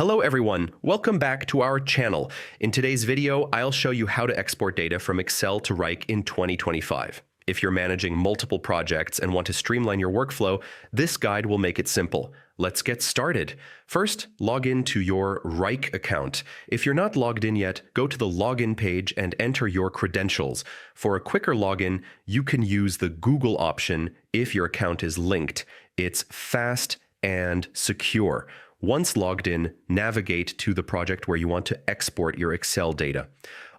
Hello everyone, welcome back to our channel. In today's video, I'll show you how to export data from Excel to Wrike in 2025. If you're managing multiple projects and want to streamline your workflow, this guide will make it simple. Let's get started. First, log in to your Wrike account. If you're not logged in yet, go to the login page and enter your credentials. For a quicker login, you can use the Google option if your account is linked. It's fast and secure. Once logged in, navigate to the project where you want to export your Excel data.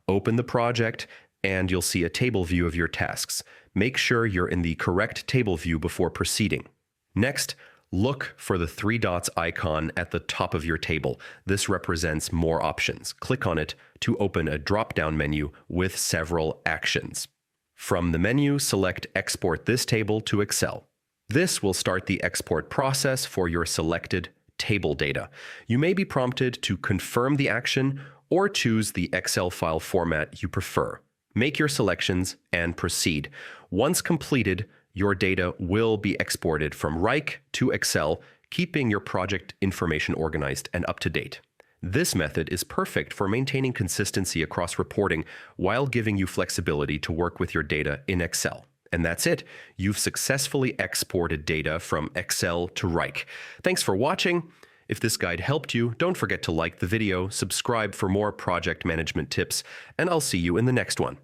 Open the project, and you'll see a table view of your tasks. Make sure you're in the correct table view before proceeding. Next, look for the three dots icon at the top of your table. This represents more options. Click on it to open a drop-down menu with several actions. From the menu, select Export this table to Excel. This will start the export process for your selected table data. You may be prompted to confirm the action or choose the Excel file format you prefer. Make your selections and proceed. Once completed, your data will be exported from Wrike to Excel, keeping your project information organized and up to date. This method is perfect for maintaining consistency across reporting while giving you flexibility to work with your data in Excel. And that's it. You've successfully exported data from Excel to Wrike. Thanks for watching. If this guide helped you, don't forget to like the video, subscribe for more project management tips, and I'll see you in the next one.